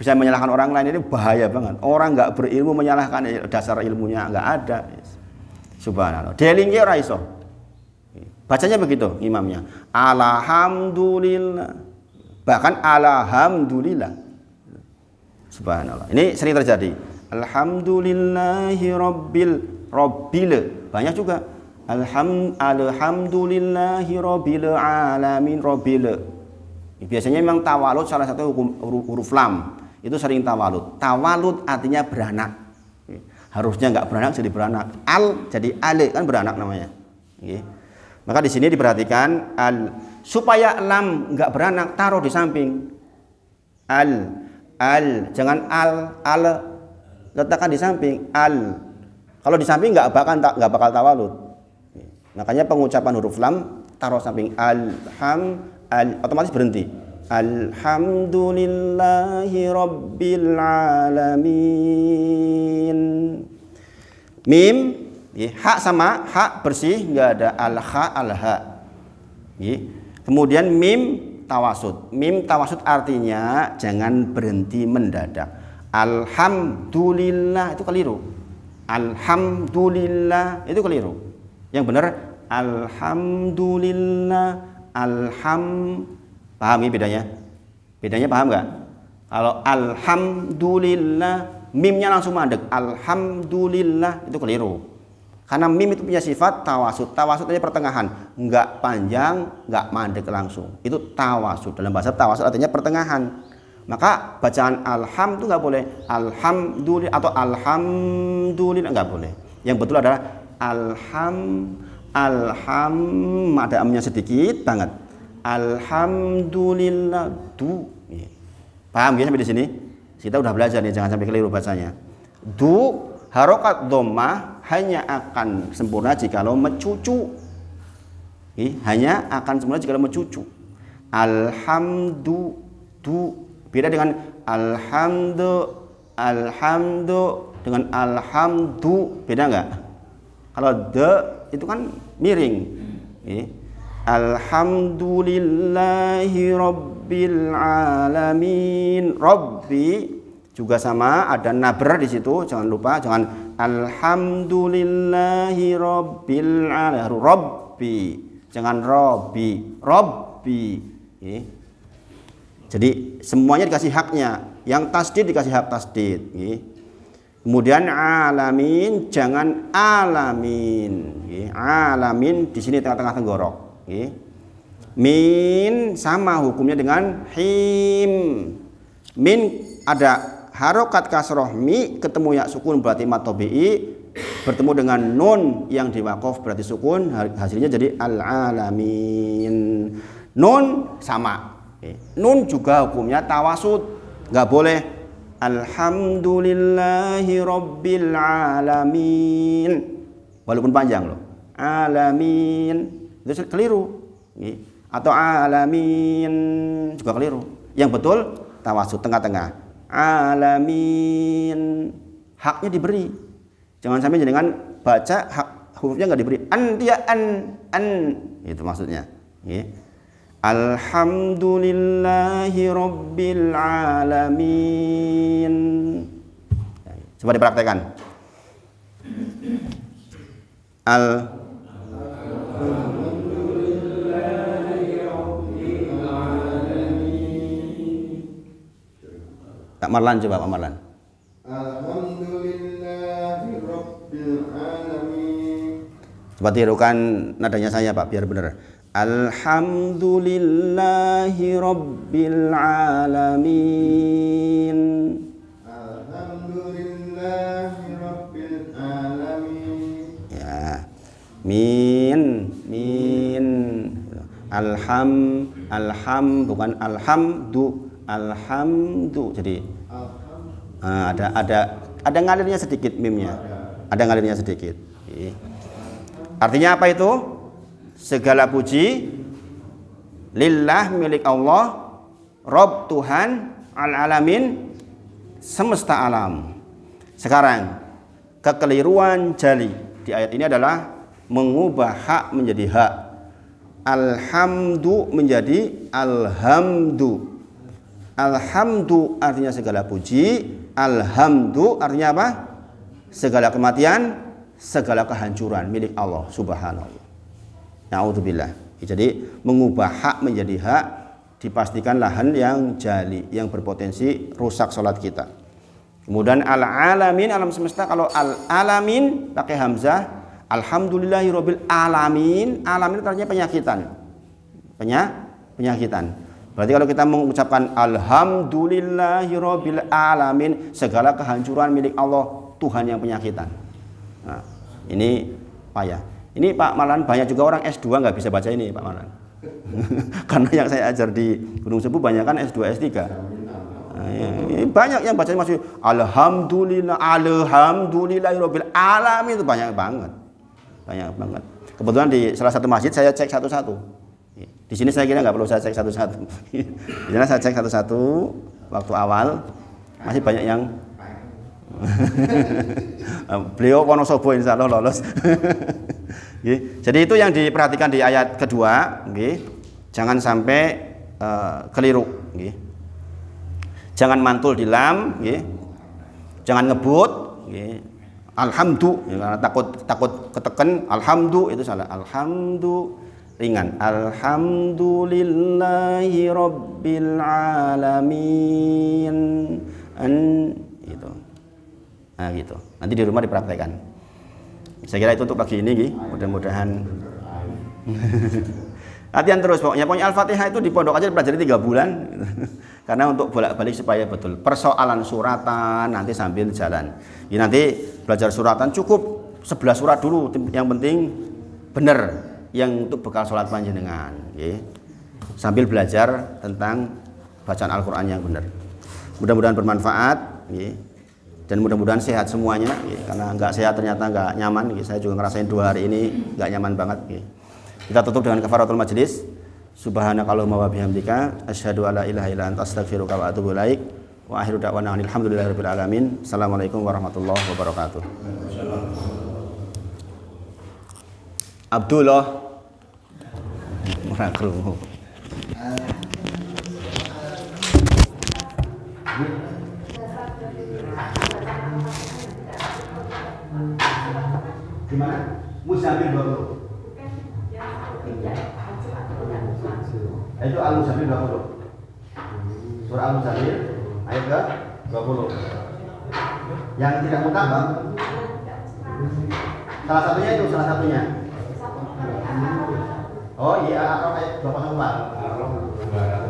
bisa menyalahkan orang lain, ini bahaya banget. Orang nggak berilmu menyalahkan dasar ilmunya nggak ada. Subhanallah. Delingnya raiso. Bacanya begitu imamnya. Alhamdulillah. Bahkan alhamdulillah. Subhanallah. Ini sering terjadi. Alhamdulillahi rabbil. Banyak juga. Alhamdulillahi rabbil alamin rabbil. Biasanya memang tawalud salah satu huruf lam. Itu sering tawalud. Tawalud artinya beranak. Harusnya enggak beranak jadi beranak. Al jadi ale kan beranak namanya. Maka di sini diperhatikan supaya lam enggak beranak taruh di samping. Jangan al letakkan di samping Kalau di samping enggak bakal tawalud. Makanya pengucapan huruf lam taruh samping otomatis berhenti. Alhamdulillahi rabbil alamin. Mim ha sama ha bersih, enggak ada al-ha. Kemudian mim tawasud. Mim tawasud artinya jangan berhenti mendadak. Alhamdulillah itu keliru. Alhamdulillah itu keliru. Yang benar alhamdulillah. Paham ini bedanya? Bedanya paham nggak? Kalau alhamdulillah mimnya langsung mandek. Alhamdulillah itu keliru. Karena mim itu punya sifat tawasud. Tawasud artinya pertengahan, nggak panjang, nggak mandek langsung. Itu tawasud. Dalam bahasa tawasud artinya pertengahan. Maka bacaan alham itu nggak boleh. Alhamdulillah atau alhamdulillah nggak boleh. Yang betul adalah alham ada amnya sedikit banget. Alhamdulillah du. Paham ya sampai di sini? Kita udah belajar nih, jangan sampai keliru bacanya. Du harokat dhammah hanya akan sempurna jikalau mencucu. Hanya akan sempurna jikalau mencucu. Alhamdu du beda dengan alhamdu dengan alhamdu, beda enggak? Kalau de itu kan miring. Alhamdulillahi rabbil alamin. Rabbi juga sama, ada nabr di situ, jangan lupa, jangan alhamdulillahi rabbil alamin. Rabbi, jangan Rabbi. Jadi semuanya dikasih haknya. Yang tasdid dikasih hak tasdid. Kemudian alamin, jangan alamin. Alamin di sini tengah-tengah tenggorok. Min sama hukumnya dengan him. Min ada harokat kasroh mi ketemu ya sukun berarti mat tabi'i, bertemu dengan nun yang diwaqaf berarti sukun, hasilnya jadi al-alamin. Nun sama. Nun juga hukumnya tawasud, nggak boleh alhamdulillahi rabbil alamin walaupun panjang loh, alamin itu keliru. Atau alamin juga keliru. Yang betul tawasud tengah-tengah, alamin haknya diberi, jangan sampai jangan baca hak hurufnya nggak diberi. Dia an itu maksudnya. Alhamdulillahi rabbil alamin. Coba dipraktekkan. Pak Marlan coba, Pak Marlan. Alhamdulillahi rabbil alamin. Coba tirukan nadanya saya Pak biar benar. Alhamdulillahi rabbil alamin. Alhamdulillahi rabbil alamin. Ya. Min. Alham bukan alhamdu. Jadi ada ngalirnya sedikit mimnya. Ada ngalirnya sedikit. Artinya apa itu? Segala puji lillah, milik Allah, Rabb Tuhan, al-alamin, semesta alam. Sekarang kekeliruan jali di ayat ini adalah mengubah hak menjadi hak. Alhamdu menjadi alhamdu. Alhamdu artinya segala puji, alhamdu artinya apa? Segala kematian, segala kehancuran milik Allah Subhanahu. Na'udzubillah. Jadi mengubah hak menjadi hak, dipastikan lahan yang jali, yang berpotensi rusak sholat kita. Kemudian al-alamin, alam semesta. Kalau al-alamin pakai hamzah, alhamdulillahirabbil alamin. Alamin itu artinya penyakitan. Penyakitan. Berarti kalau kita mengucapkan alhamdulillahirabbil alamin, segala kehancuran milik Allah, Tuhan yang penyakitan. Nah, ini payah. Ini Pak Marlan, banyak juga orang S2 nggak bisa baca ini Pak Marlan. Karena yang saya ajar di Gunung Sepu banyak kan S2, S3. Banyak yang bacanya masih alhamdulillahirabbil alamin, itu banyak banget. Kebetulan di salah satu masjid saya cek satu-satu. Di sini saya kira nggak perlu saya cek satu-satu. Di sana saya cek satu-satu waktu awal, masih banyak yang beliau Wonosobo insya Allah lolos. Jadi itu yang diperhatikan di ayat kedua. Jangan sampai keliru nggih. Jangan mantul di lam nggih. Jangan ngebut nggih. Alhamdu ya, karena takut keteken alhamdu itu salah. Alhamdu ringan. Alhamdulillahi rabbil alamin. Gitu. Nah gitu. Nanti di rumah dipraktekkan. Saya kira itu untuk pagi ini nggih. Mudah-mudahan latihan terus pokoknya Al-Fatihah itu di pondok aja pelajari 3 bulan karena untuk bolak-balik supaya betul persoalan suratan nanti sambil jalan ya, nanti belajar suratan cukup 11 surat dulu yang penting benar yang untuk bekal sholat panjenengan ya. Sambil belajar tentang bacaan Al-Quran yang benar, mudah-mudahan bermanfaat ya. Dan mudah-mudahan sehat semuanya ya. Karena nggak sehat ternyata nggak nyaman ya. Saya juga ngerasain 2 hari ini nggak nyaman banget ya. Kita tutup dengan kafaratul majlis. Subhanakallahumma wa bihamdika asyhadu alla ilaha illa anta astaghfiruka wa atubu ilaik. Wa akhiru da'wana alhamdulillahirabbil alamin. Assalamualaikum warahmatullahi wabarakatuh. Abdullah ora krungu. Gimana? Muzammil 20. Itu Al-Muzammil 20. Surah Al-Muzammil ayat ke 20. Yang tidak mutaqab. Salah satunya itu salah satunya. Oh iya, ayat 24.